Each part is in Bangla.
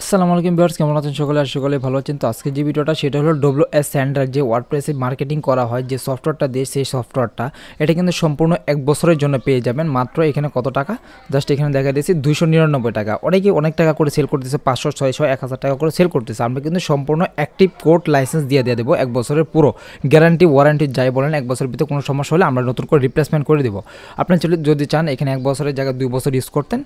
আসসালামু আলাইকুম ভিউয়ার্স, কেমন আছেন সকলে? আশা করি ভালো আছেন। তো আজকে যে ভিডিওটা সেটা হলো WS সেন্টার, যে ওয়ার্ডপ্রেসে মার্কেটিং করা হয়, যে সফটওয়্যারটা দিয়ে সেই সফটওয়্যারটা এটা কিন্তু সম্পূর্ণ 1 বছরের জন্য পেয়ে যাবেন। মাত্র এখানে কত টাকা জাস্ট এখানে দেখা দিয়েছি 299 টাকা। অনেকে অনেক টাকা করে সেল করতেছে, 500, 600, 1000 টাকা করে সেল করতেছে। আমরা কিন্তু সম্পূর্ণ অ্যাক্টিভ কোড লাইসেন্স দিয়ে দেবো 1 বছরের পুরো গ্যারান্টি ওয়ারেন্টি যাই বলেন। 1 বছরের ভিতরে কোনো সমস্যা হলে আমরা নতুন করে রিপ্লেসমেন্ট করে দেবো। আপনি যদি চান এখানে 1 বছরের জায়গায় 2 বছর ইউজ করতেন,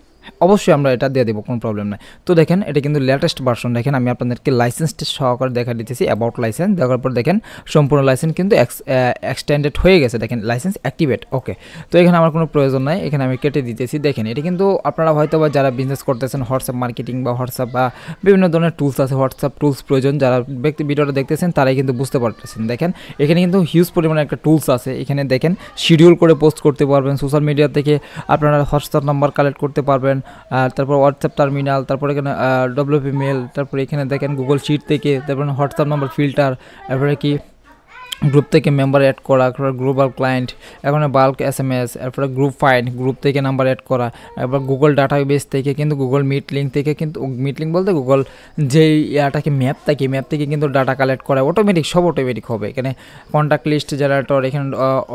অবশ্যই আমরা এটা দিয়ে দেবো, কোনো প্রবলেম নাই। তো দেখেন এটা কিন্তু লেটেস্ট ভার্সন। দেখেন আমি আপনাদেরকে লাইসেন্সটা সহকারে দেখা দিতেছি। অ্যাবাউট লাইসেন্স দেখার পর দেখেন সম্পূর্ণ লাইসেন্স কিন্তু এক্সটেন্ডেড হয়ে গেছে। দেখেন লাইসেন্স অ্যাক্টিভেট, ওকে। তো এখানে আমার কোনো প্রয়োজন নাই, এখানে আমি কেটে দিতেছি। দেখেন এটা কিন্তু আপনারা হয়তো বা যারা বিজনেস করতেছেন, হোয়াটসঅ্যাপ মার্কেটিং বা হোয়াটসঅ্যাপ বা বিভিন্ন ধরনের টুলস আছে, হোয়াটসঅ্যাপ টুলস প্রয়োজন, যারা ভিডিওটা দেখতেছেন তারাই কিন্তু বুঝতে পারতেছেন। দেখেন এখানে কিন্তু হিউজ পরিমাণে একটা টুলস আছে। এখানে দেখেন শিডিউল করে পোস্ট করতে পারবেন, সোশ্যাল মিডিয়া থেকে আপনারা হোয়াটসঅ্যাপ নাম্বার কালেক্ট করতে পারবেন, তারপর হোয়াটসঅ্যাপ টার্মিনাল, তারপর এখানে WP মেল, তারপরে এখানে দেখেন গুগল শিট থেকে, তারপরে হোয়াটসঅ্যাপ নাম্বার ফিল্টার, তারপরে কি গ্রুপ থেকে মেম্বার অ্যাড করা, গ্লোবাল ক্লায়েন্ট, এখানে বাল্ক SMS, এরপরে গ্রুপ ফাইন্ড, গ্রুপ থেকে নাম্বার অ্যাড করা, এরপর গুগল ডাটাবেস থেকে কিন্তু গুগল মিট লিঙ্ক থেকে, কিন্তু মিট লিঙ্ক বলতে গুগল যেই ইয়াটাকে ম্যাপ থেকে কিন্তু ডাটা কালেক্ট করা অটোমেটিক, সব অটোমেটিক হবে। এখানে কন্ট্যাক্ট লিস্ট জেনারেটর, এখানে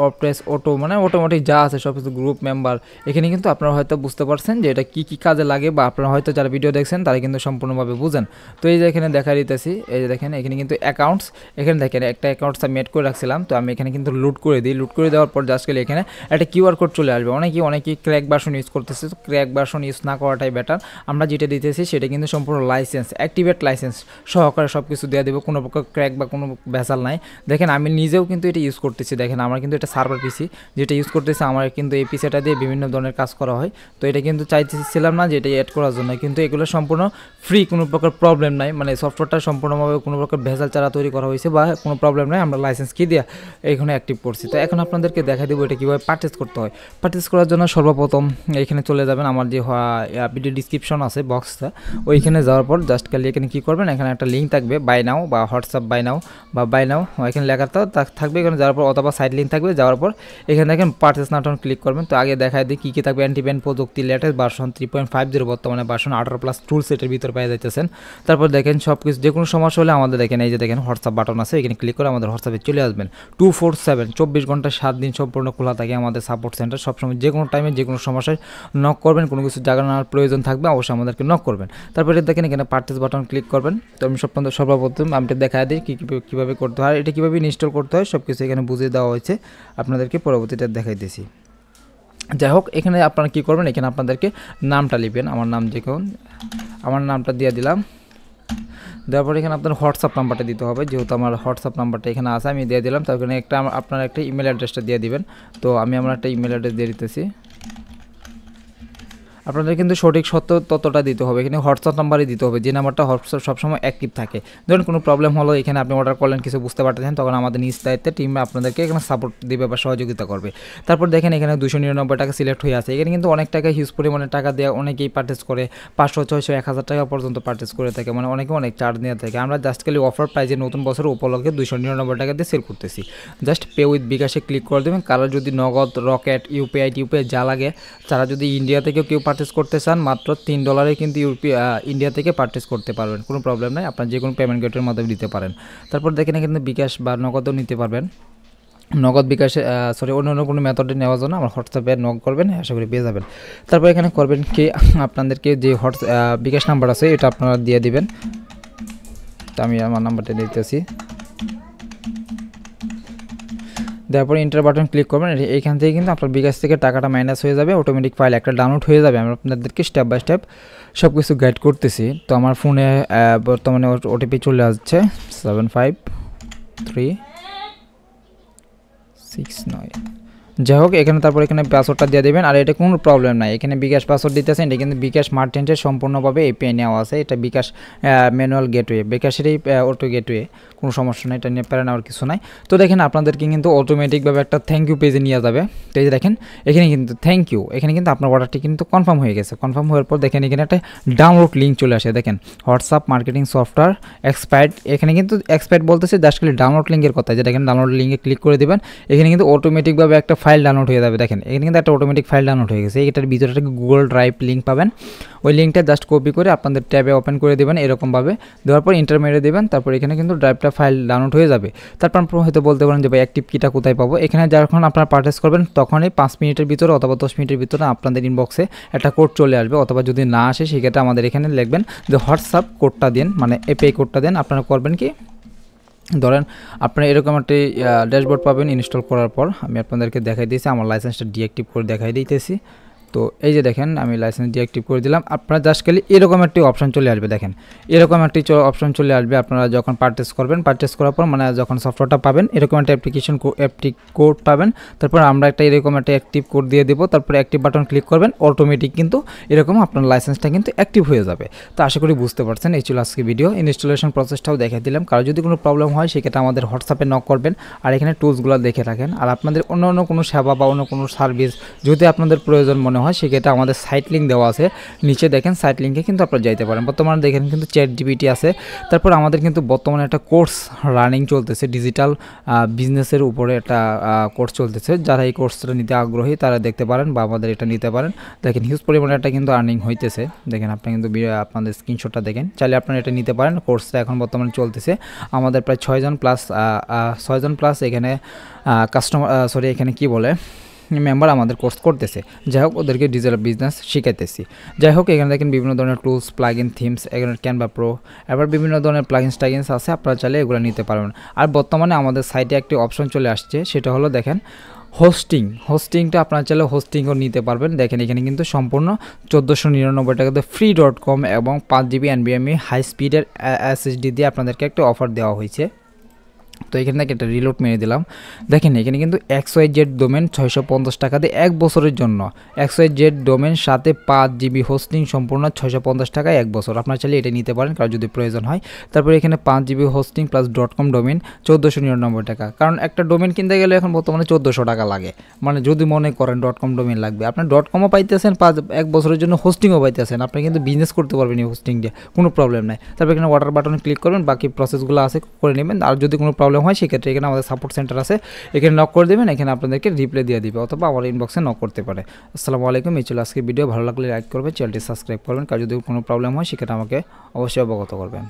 অপ্রেস অটো, মানে অটোমেটিক যা আছে সব কিছু, গ্রুপ মেম্বার। এখানে কিন্তু আপনারা হয়তো বুঝতে পারছেন যে এটা কী কাজে লাগে, বা আপনারা হয়তো যারা ভিডিও দেখছেন তারা কিন্তু সম্পূর্ণভাবে বুঝেন। তো এই যে এখানে দেখা দিতেছি, এই যে দেখেন এখানে কিন্তু অ্যাকাউন্টস, এখানে দেখেন একটা অ্যাকাউন্টস আমি অ্যাড করে রাখছিলাম। তো আমি এখানে কিন্তু লুট করে দিই। লুট করে দেওয়ার পর জাস্ট গেলে এখানে একটা QR কোড চলে আসবে। অনেকেই ক্র্যাক ভার্সন ইউজ করতেছে, তো ক্র্যাক ভার্সন ইউজ না করাটাই বেটার। আমরা যেটা দিতেছি সেটা কিন্তু সম্পূর্ণ লাইসেন্স, অ্যাক্টিভেট লাইসেন্স সহকারে সব কিছু দেওয়া দেবো, কোনো প্রকার ক্র্যাক বা কোনো ভেজাল নাই। দেখেন আমি নিজেও কিন্তু এটা ইউজ করতেছি। দেখেন আমার কিন্তু এটা সার্ভার পিসি যেটা ইউজ করতেছি, আমার কিন্তু এই পিসিটা দিয়ে বিভিন্ন ধরনের কাজ করা হয়। তো এটা কিন্তু চাইতেছিলাম না যে এটা অ্যাড করার জন্য, কিন্তু এগুলো সম্পূর্ণ ফ্রি, কোনো প্রকার প্রবলেম নাই। মানে সফটওয়্যারটা সম্পূর্ণভাবে কোনো প্রকার ভেজাল ছাড়া তৈরি করা হয়েছে, বা কোনো প্রবলেম নাই। আমরা লাইসেন্স কি দিয়ে এখানে অ্যাক্টিভ করছি। তো এখন আপনাদেরকে দেখা দেবো এটা কীভাবে পারচেস করতে হয়। পারচেস করার জন্য সর্বপ্রথম এখানে চলে যাবেন, আমার যে ভিডিও ডিসক্রিপশন আছে বক্সটা, ওইখানে যাওয়ার পর জাস্ট খালি এখানে কী করবেন, এখানে একটা লিঙ্ক থাকবে বাই নাও, বা হোয়াটসঅ্যাপ বাই নাও, বা বাই নাও, এখানে লেখাটা থাকবে। এখানে যাওয়ার পর অথবা সাইড লিঙ্ক থাকবে, যাওয়ার পর এখানে দেখেন পারচেস নাও ক্লিক করবেন। তো আগে দেখায় দিই কী থাকবে। অ্যান্টিব্যান্ড প্রযুক্তি, লেটেস্ট ভার্সন 3.50, বর্তমানে ভার্সন 18+ টুল সেটের ভিতর পেয়ে যাইতেছেন। তারপর দেখেন সব কিছু, যে কোনো সমস্যা হলে আমাদের দেখেন এই যে দেখেন হোয়াটসঅ্যাপ বাটন আছে, এখানে ক্লিক করে আমাদের হোয়াটসঅ্যাপে চলে আসবেন। 247 24 ঘন্টা 7 দিন সম্পূর্ণ খোলা থাকে আমাদের সাপোর্ট সেন্টার। সবসময় যে কোনো টাইমে যে কোনো সমস্যায় নক করবেন, কোনো কিছু জানানোর প্রয়োজন থাকবে অবশ্যই আমাদেরকে নক করবেন। তারপরে দেখেন এখানে পারচেস বাটন ক্লিক করবেন। তো আমি সর্বপ্রথম আমি দেখা দিই কীভাবে করতে হয়, এটা কীভাবে ইনস্টল করতে হয় সব কিছু এখানে বুঝিয়ে দেওয়া হয়েছে, আপনাদেরকে পরবর্তীটা দেখাই দিয়েছি। যাই হোক, এখানে আপনারা কী করবেন, এখানে আপনাদেরকে নামটা লিখবেন। আমার নাম দেখুন, আমার নামটা দিয়ে দিলাম। দেওয়ার পর এখানে আপনার হোয়াটসঅ্যাপ নাম্বারটা দিতে হবে, যেহেতু আমার হোয়াটসঅ্যাপ নাম্বারটা এখানে আছে আমি দিয়ে দিলাম। তার কারণে আপনার একটা ইমেল অ্যাড্রেসটা দিয়ে দিবেন। তো আমি আমার একটা ইমেল অ্যাড্রেস দিয়ে দিতেছি। আপনাদের কিন্তু সঠিক তথ্যটা দিতে হবে। এখানে হোয়াটসঅ্যাপ নাম্বারই দিতে হবে, যে নাম্বারটা হোয়াটসঅ্যাপ সবসময় অ্যাক্টিভ থাকে। ধরুন কোনো প্রবলেম হলো, এখানে আপনি অর্ডার করলেন, কিছু বুঝতে পারতেছেন, তখন আমাদের নিজ দায়িত্বে টিম আপনাদেরকে এখানে সাপোর্ট দেবে বা সহযোগিতা করবে। তারপর দেখেন এখানে 299 টাকা সিলেক্ট হয়ে আছে। এখানে কিন্তু অনেক টাকা, হিউজ পরিমাণে টাকা দেওয়া, অনেকেই পারচেস করে 500, 600, 1000 টাকা পর্যন্ত পারচেস করে থাকে, মানে অনেক চার্জ নিয়ে থাকে। আমরা জাস্ট খালি অফার প্রাইজে নতুন বছরের উপলক্ষে 299 টাকা দিয়ে সেল করতেছি। জাস্ট পে উইথ বিকাশে ক্লিক করে দেবেন। কারো যদি নগদ, রকেট, ইউপিআই যা লাগে, তারা যদি ইন্ডিয়া থেকেও কেউ পারচেস করতে চান, মাত্র $3 কিন্তু ইন্ডিয়া থেকে পারচেস করতে পারবেন, কোনো প্রবলেম নাই। আপনার যে কোনো পেমেন্ট গেটের মাধ্যমে দিতে পারেন। তারপর দেখেন এখানে বিকাশ বা নগদও নিতে পারবেন। নগদ বিকাশে অন্য কোনো মেথডে নেওয়ার জন্য আমার হোয়াটসঅ্যাপে নক করবেন, আশা করি পেয়ে যাবেন। তারপর এখানে করবেন কি, আপনাদেরকে যে বিকাশ নাম্বার আছে এটা আপনারা দিয়ে দিবেন। তো আমি আমার নাম্বারটা দিতেছি। তারপর ইন্টার বাটন ক্লিক করবেন। এইখান থেকে কিন্তু আপনার বিকাশ থেকে টাকাটা মাইনাস হয়ে যাবে, অটোমেটিক ফাইল একটা ডাউনলোড হয়ে যাবে। আমি আপনাদেরকে স্টেপ বাই স্টেপ সব কিছু গাইড করতেছি। তো আমার ফোনে বর্তমানে OTP চলে আসছে 75369। যাই হোক, এখানে তারপর এখানে পাসওয়ার্ডটা দিয়ে দেবেন। আর এটা কোনো প্রবলেম নাই, এখানে বিকাশ পাসওয়ার্ড দিতেছেন। এটা কিন্তু বিকাশ মার্চেন্টের সম্পূর্ণভাবে API নেওয়া আছে। এটা বিকাশ ম্যানুয়াল গেটওয়ে, বিকাশেরই অটো গেটওয়ে, কোনো সমস্যা নেই, এটা নিয়ে প্যারা নেওয়ার কিছু নাই। তো দেখেন আপনাদেরকে কিন্তু অটোমেটিকভাবে একটা থ্যাংক ইউ পেজে নিয়ে যাবে। তো এই যে দেখেন এখানে কিন্তু থ্যাংক ইউ, এখানে কিন্তু আপনার অর্ডারটি কিন্তু কনফার্ম হয়ে গেছে। কনফার্ম হওয়ার পর দেখেন এখানে একটা ডাউনলোড লিঙ্ক চলে আসে। দেখেন হোয়াটসঅ্যাপ মার্কেটিং সফটওয়্যার এক্সপায়ার্ড, এখানে কিন্তু এক্সপায়ার্ড বলতেছে জাস্ট খালি ডাউনলোড লিঙ্কের কথা। যে দেখেন ডাউনলোড লিঙ্কে ক্লিক করে দেবেন, এখানে কিন্তু অটোমেটিকভাবে একটা ফাইল ডাউনলোড হয়ে যাবে। দেখেন এখানে কিন্তু একটা অটোমেটিক ফাইল ডাউনলোড হয়ে গেছে। এটার ভিতরে একটা গুগল ড্রাইভ লিঙ্ক পাবেন, ওই লিঙ্কটা জাস্ট কপি করে আপনাদের ট্যাবে ওপেন করে দেবেন এরকমভাবে, দেওয়ার পর ইন্টার মেরে দেবেন। তারপর এখানে কিন্তু ড্রাইভটা ফাইল ডাউনলোড হয়ে যাবে। তারপর আপনারা হয়তো বলতে পারেন যে ভাই অ্যাক্টিভ কিটা কোথায় পাবো। এখানে যখন আপনারা পারচেস করবেন তখনই 5 মিনিটের ভিতরে অথবা 10 মিনিটের ভিতরে আপনাদের ইনবক্সে একটা কোড চলে আসবে, অথবা যদি না আসে সেক্ষেত্রে আমাদের এখানে লিখবেন যে হোয়াটসঅ্যাপ কোডটা দিন, মানে এপিআই কোডটা দেন। আপনারা করবেন কি, ধরেন আপনারা এরকম একটা ড্যাশবোর্ড পাবেন ইনস্টল করার পর। আমি আপনাদেরকে দেখাই দিয়েছি, আমার লাইসেন্সটা ডিঅ্যাক্টিভ করে দেখাই দিতেছি। তো এই যে দেখেন আমি লাইসেন্স ডিঅ্যাক্টিভ করে দিলাম। আপনারা জাস্ট খালি এরকম একটি অপশন চলে আসবে, দেখেন এরকম একটি অপশন চলে আসবে। আপনারা যখন পারচেস করবেন, পারচেস করার পর মানে যখন সফটওয়্যারটা পাবেন এরকম একটা অ্যাপ্লিক কোড পাবেন। তারপর আমরা একটা এরকম একটা অ্যাক্টিভ কোড দিয়ে দেবো, তারপরে অ্যাক্টিভ বাটন ক্লিক করবেন, অটোমেটিক কিন্তু এরকম আপনার লাইসেন্সটা কিন্তু অ্যাক্টিভ হয়ে যাবে। তো আশা করি বুঝতে পারছেন। এই ছিল আজকে ভিডিও, ইনস্টলেশন প্রসেসটাও দেখে দিলাম। কারো যদি কোনো প্রবলেম হয় সেক্ষেত্রে আমাদের হোয়াটসঅ্যাপে নক করবেন, আর এখানে টুলসগুলো দেখে রাখেন। আর আপনাদের অন্য কোনো সেবা বা অন্য কোনো সার্ভিস যদি আপনাদের প্রয়োজন মনে হয় সেক্ষেত্রে আমাদের সাইট লিঙ্ক দেওয়া আছে নিচে, দেখেন সাইট লিঙ্কে কিন্তু আপনারা যাইতে পারেন। বর্তমানে দেখেন কিন্তু চ্যাটজিপিটি আছে। তারপর আমাদের কিন্তু বর্তমানে একটা কোর্স রানিং চলতেছে, ডিজিটাল বিজনেসের উপরে একটা কোর্স চলতেছে। যারা এই কোর্সটা নিতে আগ্রহী তারা দেখতে পারেন বা আমাদের এটা নিতে পারেন। দেখেন হিউজ পরিমাণে একটা কিন্তু আর্নিং হইতেছে। দেখেন আপনি কিন্তু আপনাদের স্ক্রিনশটটা দেখেন, চাইলে আপনারা এটা নিতে পারেন। কোর্সটা এখন বর্তমানে চলতেছে। আমাদের প্রায় 6 জন প্লাস এখানে এখানে কি বলে মেম্বার আমাদের কোর্স করতেছে। যাই হোক ওদেরকে ডিজিটাল বিজনেস শিখাইতেছি। যাই হোক এখানে দেখেন বিভিন্ন ধরনের টুলস, প্লাগইন, থিমস, এখানে ক্যানভা প্রো, এবার বিভিন্ন ধরনের প্লাগইনস আছে, আপনারা চাইলে এগুলো নিতে পারবেন। আর বর্তমানে আমাদের সাইটে একটি অপশন চলে আসছে, সেটা হলো দেখেন হোস্টিংটা আপনারা চাইলে হোস্টিংও নিতে পারবেন। দেখেন এখানে কিন্তু সম্পূর্ণ 1499 টাকাতে free.com এবং 5 GB NVMe হাই স্পিডের SSD দিয়ে আপনাদেরকে একটা অফার দেওয়া হয়েছে। তো এখানে থেকে একটা রিলোড মেরে দিলাম। দেখেন এখানে কিন্তু XYZ ডোমেন 650 টাকাতে 1 বছরের জন্য, XYZ ডোমেন সাথে 5 GB হোস্টিং সম্পূর্ণ 650 টাকায় 1 বছর। আপনারা চাইলে এটা নিতে পারেন কারণ যদি প্রয়োজন হয়। তারপরে এখানে 5 GB hosting plus .com domain 1499 টাকা। কারণ একটা ডোমেন কিনতে গেলে এখন বর্তমানে 1400 টাকা লাগে, মানে যদি মনে করেন .com ডোমেন লাগবে, আপনার .comও পাইতেছেন, 1 বছরের জন্য হোস্টিংও পাইতেছেন। আপনি কিন্তু বিজনেস করতে পারবেন এই হোস্টিং দিয়ে, কোনো প্রবলেম নাই। তারপর এখানে ওয়াটার বাটনে ক্লিক করবেন, বাকি প্রসেসগুলো আছে করে নেবেন। আর যদি কোনো প্রবলেম হয় সেক্ষেত্রে এখানে আমাদের সাপোর্ট সেন্টার আছে, এখানে নক করে দেবেন, এখানে আপনাদেরকে রিপ্লাই দিয়ে দিবে অথবা আমার ইনবক্সে নক করতে পারে। আসসালামু আলাইকুম। এই ছিল আজকের ভিডিও, ভালো লাগলে লাইক করবেন, চ্যানেলটি সাবস্ক্রাইব করবেন। কার যদি কোনো প্রবলেম হয় সেক্ষেত্রে আমাকে অবশ্যই অবগত করবেন।